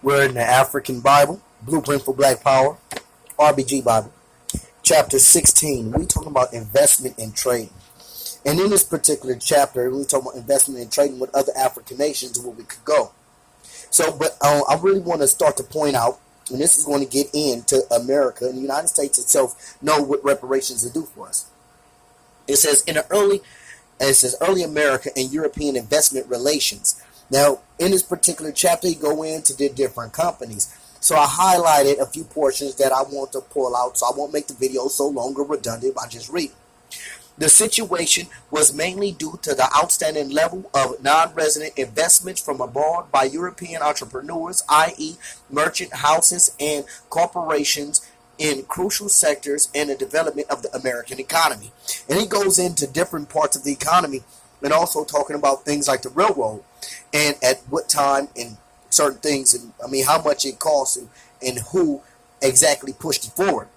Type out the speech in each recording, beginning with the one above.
We're in the African Bible, Blueprint for Black Power, RBG Bible, chapter 16. We're talking about investment and trading. And in this particular chapter, we're talking about investment and trading with other African nations where we could go. But I really want to start to point out, and this is going to get into America and the United States itself know what reparations will do for us. It says early America and European investment relations. Now, in this particular chapter, you go into the different companies. So I highlighted a few portions that I want to pull out, so I won't make the video so long or redundant by just reading. The situation was mainly due to the outstanding level of non-resident investments from abroad by European entrepreneurs, i.e. merchant houses and corporations in crucial sectors in the development of the American economy. And he goes into different parts of the economy and also talking about things like the railroad and at what time and certain things, and how much it costs and who exactly pushed it forward.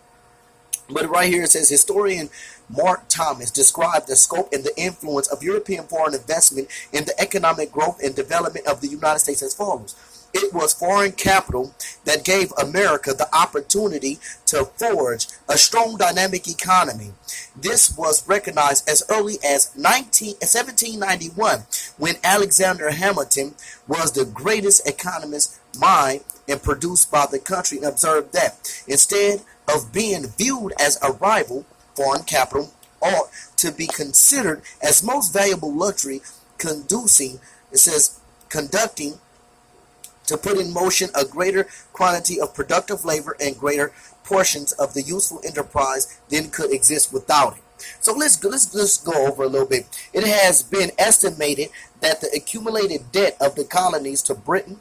But right here it says historian Mark Thomas described the scope and the influence of European foreign investment in the economic growth and development of the United States as follows. It was foreign capital that gave America the opportunity to forge a strong dynamic economy. This was recognized as early as 1791 when Alexander Hamilton was the greatest economist mind and produced by the country and observed that instead of being viewed as a rival, foreign capital ought to be considered as most valuable luxury conducting to put in motion a greater quantity of productive labor and greater portions of the useful enterprise than could exist without it. So let's go over a little bit. It has been estimated that the accumulated debt of the colonies to Britain,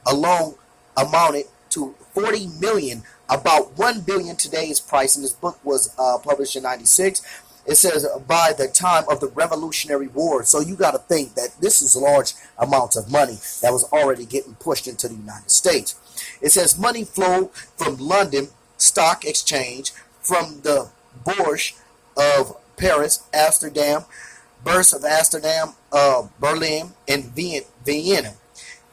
alone amounted to 40 million, about 1 billion today's price. And this book was published in 96. It says by the time of the Revolutionary War. So you got to think that this is large amounts of money that was already getting pushed into the United States. It says money flowed from London Stock Exchange, from the Bourse of Paris, Amsterdam, Bourse of Amsterdam, Berlin, and Vienna.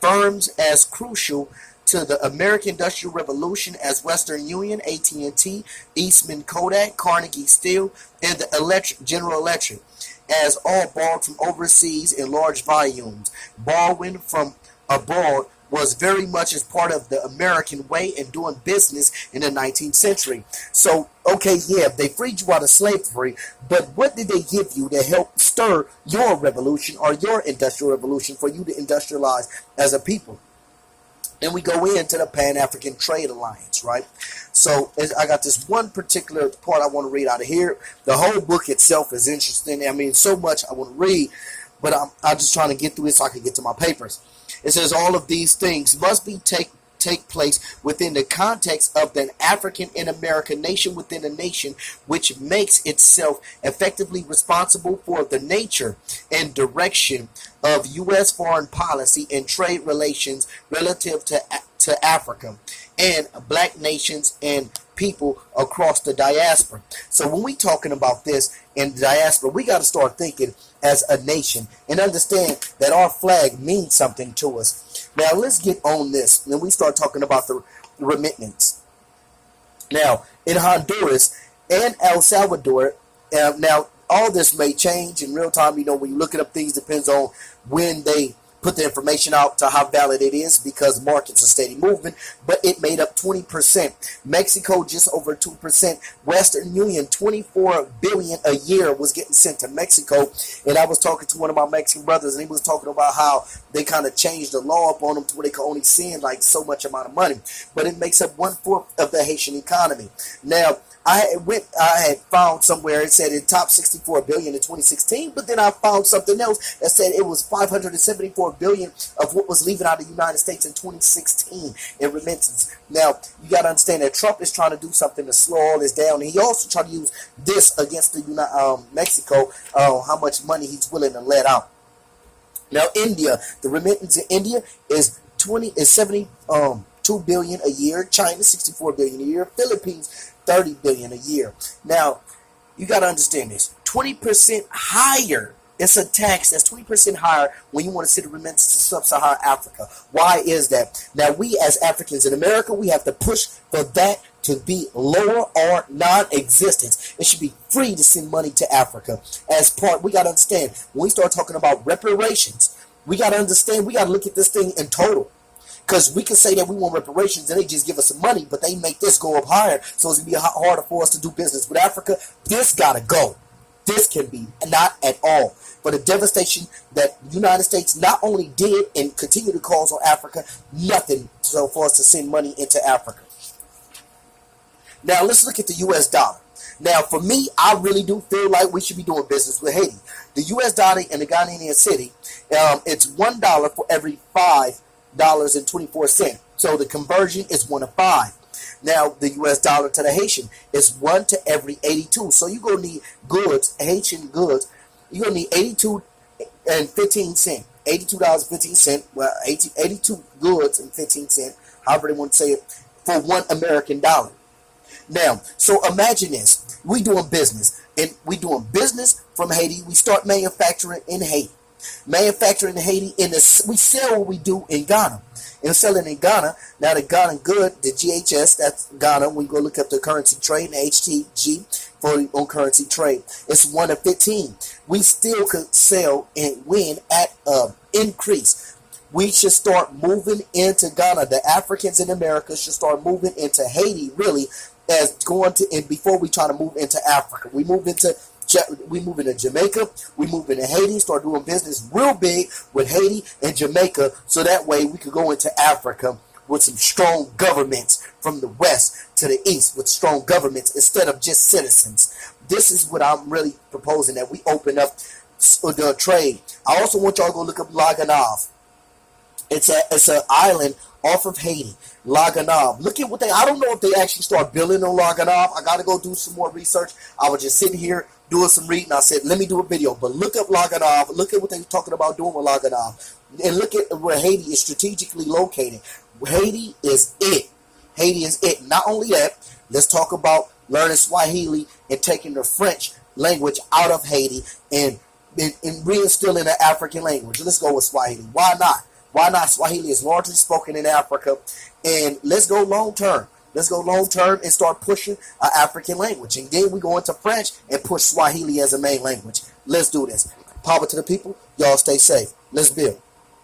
Firms as crucial to the American Industrial Revolution as Western Union, AT&T, Eastman Kodak, Carnegie Steel, and the General Electric, as all borrowed from overseas in large volumes. Borrowing from abroad was very much as part of the American way in doing business in the 19th century. So, okay, yeah, they freed you out of slavery, but what did they give you to help stir your revolution or your industrial revolution for you to industrialize as a people? And we go into the Pan-African Trade Alliance, right? So I got this one particular part I want to read out of here. The whole book itself is interesting. So much I want to read, but I'm just trying to get through it so I can get to my papers. It says all of these things must be take place within the context of the African and American nation within a nation which makes itself effectively responsible for the nature and direction of U.S. foreign policy and trade relations relative to Africa and black nations and people across the diaspora. So when we talking about this in the diaspora, we got to start thinking as a nation and understand that our flag means something to us. Now let's get on this and we start talking about the remittance. Now in Honduras and El Salvador, now all this may change in real time. When you look at up things, depends on when they put the information out to how valid it is, because markets are steady moving, but it made up 20%. Mexico just over 2%. Western Union, 24 billion a year was getting sent to Mexico. And I was talking to one of my Mexican brothers, and he was talking about how they kind of changed the law up on them to where they could only send like so much amount of money, but it makes up 1/4 of the Haitian economy. Now I had found somewhere it said it topped 64 billion in 2016, but then I found something else that said it was 574 billion of what was leaving out of the United States in 2016 in remittances. Now, you got to understand that Trump is trying to do something to slow all this down, and he also tried to use this against the Mexico, how much money he's willing to let out. Now, India, the remittance in India is 72 billion a year. China, 64 billion a year. Philippines, 30 billion a year. Now, you got to understand this. 20% higher It's a tax that's 20% higher when you want to send a remittance to sub-Saharan Africa. Why is that? Now, we as Africans in America, we have to push for that to be lower or non-existent. It should be free to send money to Africa. As part, we got to understand, when we start talking about reparations, we got to understand, we got to look at this thing in total. Because we can say that we want reparations and they just give us some money, but they make this go up higher, so it's going to be harder for us to do business with Africa. This got to go. This can be not at all. For the devastation that the United States not only did and continue to cause on Africa, nothing so for us to send money into Africa. Now let's look at the U.S. dollar. Now for me, I really do feel like we should be doing business with Haiti. The U.S. dollar in the Ghanaian city, it's $1 for every $5.24. So the conversion is 1 to 5. Now the U.S. dollar to the Haitian is 1 to every 82. So you're going to need goods, Haitian goods. You're going to need 82 and 15 cents. $82.15. Well, 82 goods and 15 cents. However they want to say it, for $1 American dollar. Now, so imagine this. We doing business. And we doing business from Haiti. We start manufacturing in Haiti. Manufacturing in Haiti. We sell what we do in Ghana. And selling in Ghana. Now the Ghana good, the GHS, that's Ghana. We go look up the currency trade, the HTG for on currency trade. It's 1 to 15. We still could sell and win at increase. We should start moving into Ghana. The Africans in America should start moving into Haiti, really, as going to, and before we try to move into Africa. We move into Jamaica, we move into Haiti, start doing business real big with Haiti and Jamaica, so that way we could go into Africa with some strong governments from the west to the east, with strong governments instead of just citizens. This is what I'm really proposing, that we open up the trade. I also want y'all to go look up Laganov. It's an island off of Haiti, Laganov. Look at what I don't know if they actually start building on Laganov. I got to go do some more research. I was just sitting here doing some reading. I said, let me do a video. But look up Laganov. Look at what they're talking about doing with Laganov. And look at where Haiti is strategically located. Haiti is it. Haiti is it. Not only that, let's talk about learning Swahili and taking the French language out of Haiti and reinstilling the African language. Let's go with Swahili. Why not? Why not? Swahili is largely spoken in Africa. And let's go long term. Let's go long term and start pushing an African language. And then we go into French and push Swahili as a main language. Let's do this. Power to the people. Y'all stay safe. Let's build.